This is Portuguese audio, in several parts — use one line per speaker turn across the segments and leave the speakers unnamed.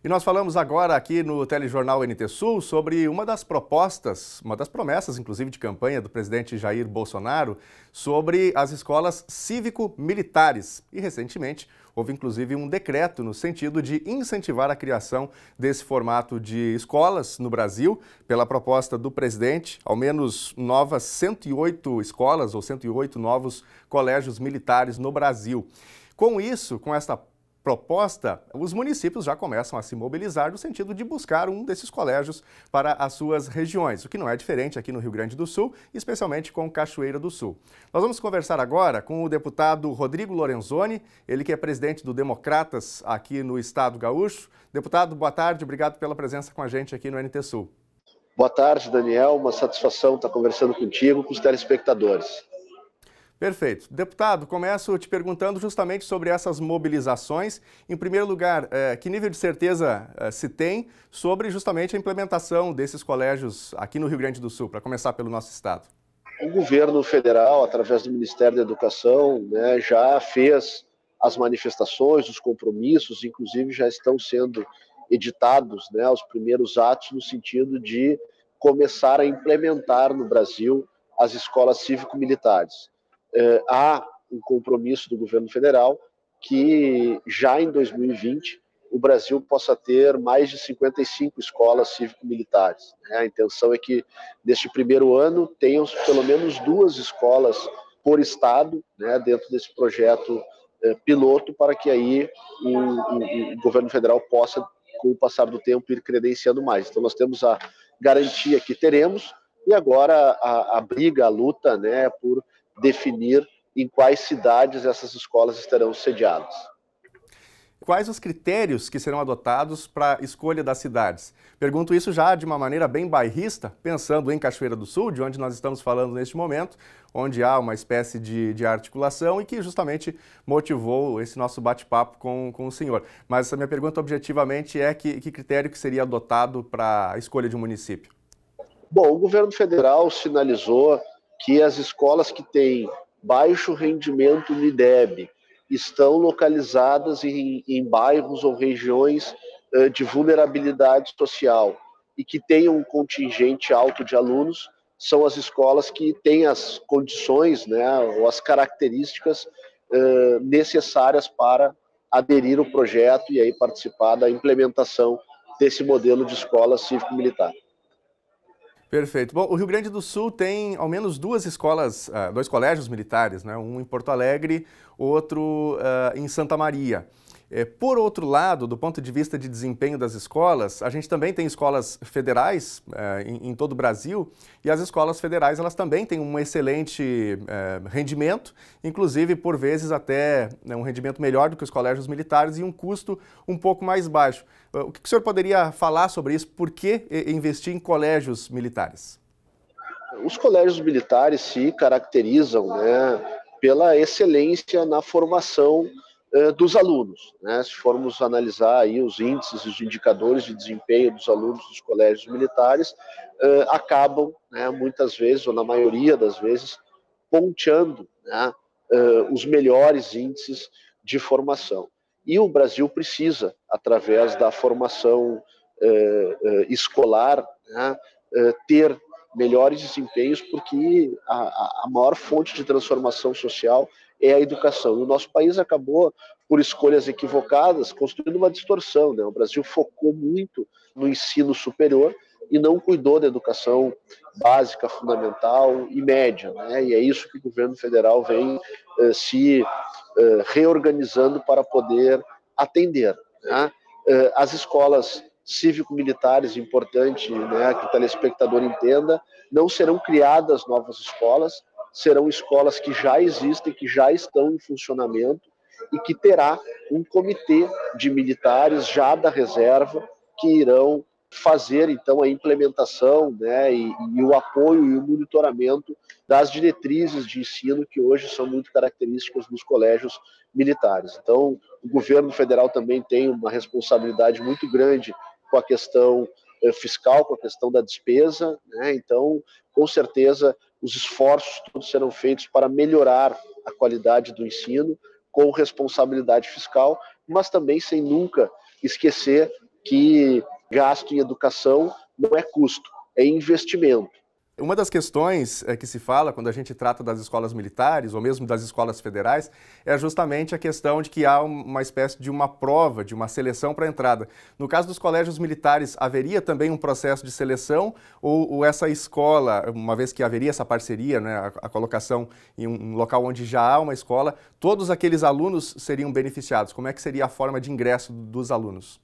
E nós falamos agora aqui no Telejornal NT Sul sobre uma das propostas, uma das promessas, inclusive, de campanha do presidente Jair Bolsonaro sobre as escolas cívico-militares. E, recentemente, houve, inclusive, um decreto no sentido de incentivar a criação desse formato de escolas no Brasil. Pela proposta do presidente, ao menos novas 108 escolas ou 108 novos colégios militares no Brasil. Com isso, com esta proposta, os municípios já começam a se mobilizar no sentido de buscar um desses colégios para as suas regiões, o que não é diferente aqui no Rio Grande do Sul, especialmente com Cachoeira do Sul. Nós vamos conversar agora com o deputado Rodrigo Lorenzoni, ele que é presidente do Democratas aqui no Estado Gaúcho. Deputado, boa tarde, obrigado pela presença com a gente aqui no NT Sul.
Boa tarde, Daniel, uma satisfação estar conversando contigo, com os telespectadores.
Perfeito. Deputado, começo te perguntando justamente sobre essas mobilizações. Em primeiro lugar, que nível de certeza se tem sobre justamente a implementação desses colégios aqui no Rio Grande do Sul, para começar pelo nosso estado?
O governo federal, através do Ministério da Educação, já fez as manifestações, os compromissos, inclusive já estão sendo editados os primeiros atos no sentido de começar a implementar no Brasil as escolas cívico-militares. Há um compromisso do governo federal que já em 2020 o Brasil possa ter mais de 55 escolas cívico-militares. A intenção é que neste primeiro ano tenham pelo menos 2 escolas por estado, dentro desse projeto piloto, para que aí o governo federal possa, com o passar do tempo, ir credenciando mais. Então nós temos a garantia que teremos e agora a briga, a luta por definir em quais cidades essas escolas estarão sediadas.
Quais os critérios que serão adotados para a escolha das cidades? Pergunto isso já de uma maneira bem bairrista, pensando em Cachoeira do Sul, de onde nós estamos falando neste momento, onde há uma espécie de articulação e que justamente motivou esse nosso bate-papo com o senhor. Mas a minha pergunta objetivamente é que critério que seria adotado para a escolha de um município?
Bom, o governo federal sinalizou que as escolas que têm baixo rendimento no IDEB estão localizadas em bairros ou regiões de vulnerabilidade social e que tenham um contingente alto de alunos, são as escolas que têm as condições ou as características necessárias para aderir ao projeto e aí participar da implementação desse modelo de escola cívico-militar.
Perfeito. Bom, o Rio Grande do Sul tem ao menos 2 escolas, 2 colégios militares, um em Porto Alegre, outro em Santa Maria. Por outro lado, do ponto de vista de desempenho das escolas, a gente também tem escolas federais em todo o Brasil e as escolas federais elas também têm um excelente rendimento, inclusive por vezes até um rendimento melhor do que os colégios militares e um custo um pouco mais baixo. O que o senhor poderia falar sobre isso? Por que investir em colégios militares?
Os colégios militares se caracterizam pela excelência na formação dos alunos. Se formos analisar aí os índices e os indicadores de desempenho dos alunos dos colégios militares, acabam, muitas vezes, ou na maioria das vezes, ponteando os melhores índices de formação. E o Brasil precisa, através da formação escolar, ter melhores desempenhos, porque a maior fonte de transformação social é a educação. E o nosso país acabou, por escolhas equivocadas, construindo uma distorção. O Brasil focou muito no ensino superior e não cuidou da educação básica, fundamental e média. E é isso que o governo federal vem se reorganizando para poder atender. As escolas cívico-militares, importante que o telespectador entenda, não serão criadas novas escolas, serão escolas que já existem, que já estão em funcionamento e que terá um comitê de militares já da reserva que irão fazer então a implementação e o apoio e o monitoramento das diretrizes de ensino que hoje são muito características dos colégios militares. Então, o governo federal também tem uma responsabilidade muito grande com a questão fiscal, com a questão da despesa, então, com certeza, os esforços todos serão feitos para melhorar a qualidade do ensino, com responsabilidade fiscal, mas também sem nunca esquecer que gasto em educação não é custo, é investimento.
Uma das questões que se fala quando a gente trata das escolas militares, ou mesmo das escolas federais, é justamente a questão de que há uma espécie de uma prova, de uma seleção para a entrada. No caso dos colégios militares, haveria também um processo de seleção, ou essa escola, uma vez que haveria essa parceria, né, a colocação em um local onde já há uma escola, todos aqueles alunos seriam beneficiados? Como é que seria a forma de ingresso dos alunos?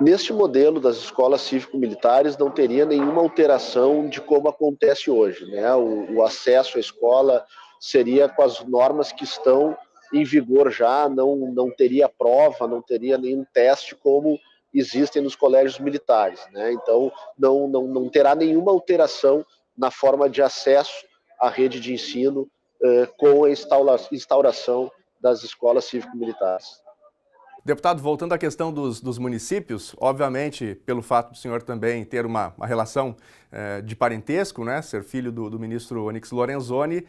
Neste modelo das escolas cívico-militares não teria nenhuma alteração de como acontece hoje, né? O acesso à escola seria com as normas que estão em vigor já, não teria prova, não teria nenhum teste como existem nos colégios militares, né? Então não terá nenhuma alteração na forma de acesso à rede de ensino com a instauração das escolas cívico-militares.
Deputado, voltando à questão dos municípios, obviamente, pelo fato do senhor também ter uma relação de parentesco, né, ser filho do ministro Onyx Lorenzoni,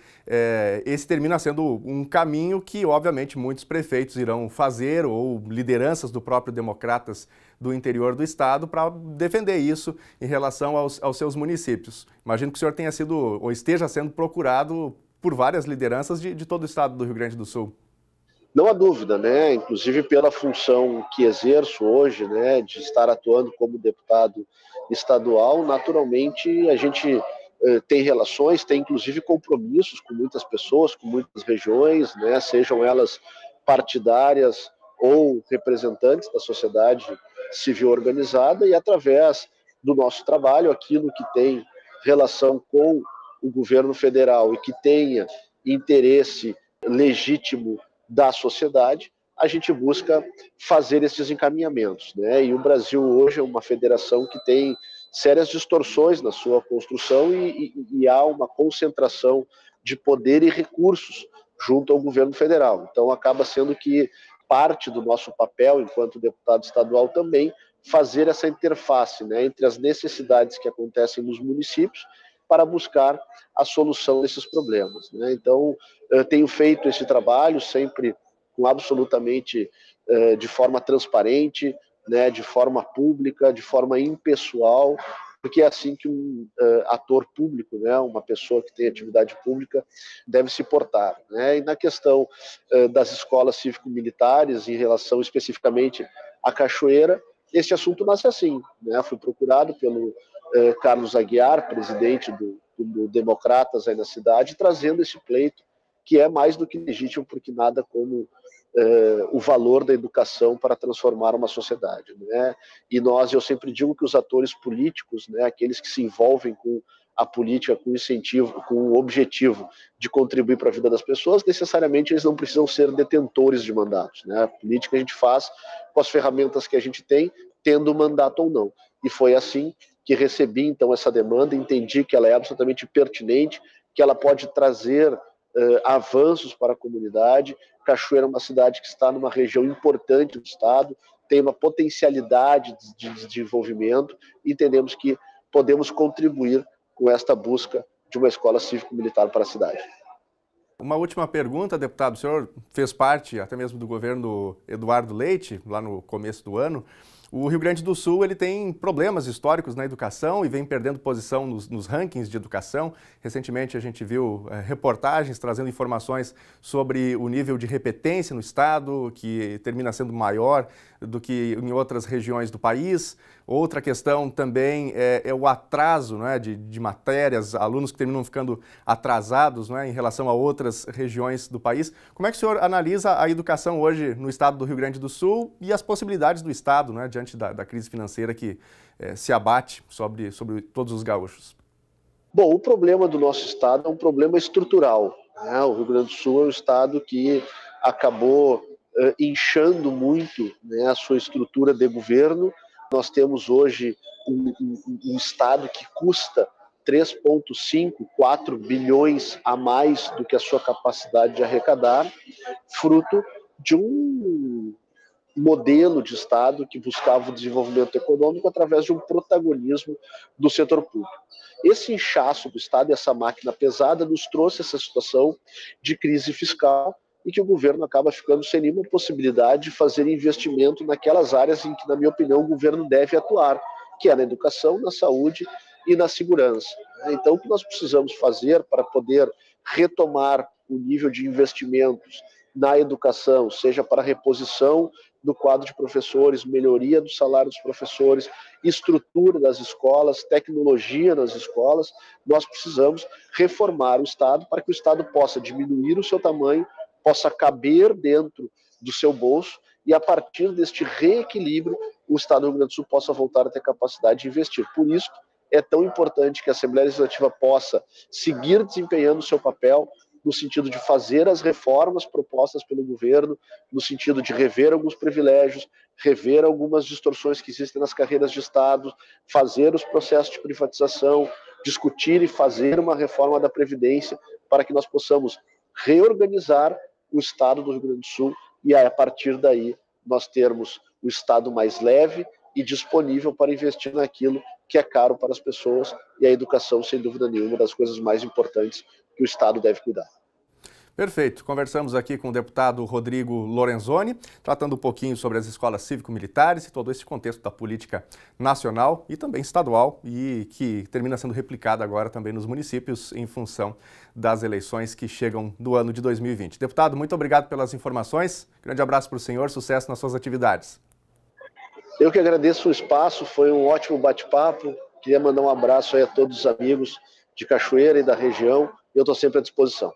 esse termina sendo um caminho que, obviamente, muitos prefeitos irão fazer, ou lideranças do próprio Democratas do interior do estado, para defender isso em relação aos seus municípios. Imagino que o senhor tenha sido, ou esteja sendo procurado por várias lideranças de todo o estado do Rio Grande do Sul.
Não há dúvida, né? Inclusive pela função que exerço hoje, né, de estar atuando como deputado estadual, naturalmente a gente tem relações, tem inclusive compromissos com muitas pessoas, com muitas regiões, né, sejam elas partidárias ou representantes da sociedade civil organizada, e através do nosso trabalho, aquilo que tem relação com o governo federal e que tenha interesse legítimo da sociedade, a gente busca fazer esses encaminhamentos, né? E o Brasil hoje é uma federação que tem sérias distorções na sua construção e há uma concentração de poder e recursos junto ao governo federal. Então acaba sendo que parte do nosso papel enquanto deputado estadual também fazer essa interface, né, entre as necessidades que acontecem nos municípios para buscar a solução desses problemas, né? Então, eu tenho feito esse trabalho sempre com absolutamente de forma transparente, né, de forma pública, de forma impessoal, porque é assim que um ator público, né, uma pessoa que tem atividade pública, deve se portar, né? E na questão das escolas cívico-militares, em relação especificamente à Cachoeira, esse assunto nasce assim, né? Fui procurado pelo Carlos Aguiar, presidente do Democratas aí na cidade, trazendo esse pleito que é mais do que legítimo, porque nada como o valor da educação para transformar uma sociedade, né? E eu sempre digo que os atores políticos, né, aqueles que se envolvem com a política, com incentivo, com o objetivo de contribuir para a vida das pessoas, necessariamente eles não precisam ser detentores de mandatos, né? A política a gente faz com as ferramentas que a gente tem, tendo mandato ou não. E foi assim que recebi então essa demanda, entendi que ela é absolutamente pertinente, que ela pode trazer avanços para a comunidade. Cachoeira é uma cidade que está numa região importante do estado, tem uma potencialidade de desenvolvimento, e entendemos que podemos contribuir com esta busca de uma escola cívico-militar para a cidade.
Uma última pergunta, deputado. O senhor fez parte até mesmo do governo Eduardo Leite, lá no começo do ano. O Rio Grande do Sul ele tem problemas históricos na educação e vem perdendo posição nos rankings de educação. Recentemente a gente viu reportagens trazendo informações sobre o nível de repetência no estado, que termina sendo maior do que em outras regiões do país. Outra questão também é o atraso, né, de matérias, alunos que terminam ficando atrasados, né, em relação a outras regiões do país. Como é que o senhor analisa a educação hoje no estado do Rio Grande do Sul e as possibilidades do estado, né, diante da crise financeira que se abate sobre todos os gaúchos?
Bom, o problema do nosso estado é um problema estrutural, né? O Rio Grande do Sul é um estado que acabou inchando muito, né, a sua estrutura de governo. Nós temos hoje um estado que custa 3,5, 4 bilhões a mais do que a sua capacidade de arrecadar, fruto de um modelo de Estado que buscava o desenvolvimento econômico através de um protagonismo do setor público. Esse inchaço do Estado e essa máquina pesada nos trouxe essa situação de crise fiscal e que o governo acaba ficando sem nenhuma possibilidade de fazer investimento naquelas áreas em que, na minha opinião, o governo deve atuar, que é na educação, na saúde e na segurança. Então, o que nós precisamos fazer para poder retomar o nível de investimentos na educação, seja para reposição do quadro de professores, melhoria do salário dos professores, estrutura das escolas, tecnologia nas escolas, nós precisamos reformar o Estado para que o Estado possa diminuir o seu tamanho, possa caber dentro do seu bolso e, a partir deste reequilíbrio, o Estado do Rio Grande do Sul possa voltar a ter capacidade de investir. Por isso, é tão importante que a Assembleia Legislativa possa seguir desempenhando o seu papel no sentido de fazer as reformas propostas pelo governo, no sentido de rever alguns privilégios, rever algumas distorções que existem nas carreiras de Estado, fazer os processos de privatização, discutir e fazer uma reforma da Previdência para que nós possamos reorganizar o Estado do Rio Grande do Sul e, a partir daí, nós termos o Estado mais leve e disponível para investir naquilo que é caro para as pessoas, e a educação, sem dúvida nenhuma, uma das coisas mais importantes que o Estado deve cuidar.
Perfeito. Conversamos aqui com o deputado Rodrigo Lorenzoni, tratando um pouquinho sobre as escolas cívico-militares e todo esse contexto da política nacional e também estadual, e que termina sendo replicada agora também nos municípios em função das eleições que chegam do ano de 2020. Deputado, muito obrigado pelas informações. Grande abraço para o senhor, sucesso nas suas atividades.
Eu que agradeço o espaço, foi um ótimo bate-papo. Queria mandar um abraço aí a todos os amigos de Cachoeira e da região. Eu estou sempre à disposição.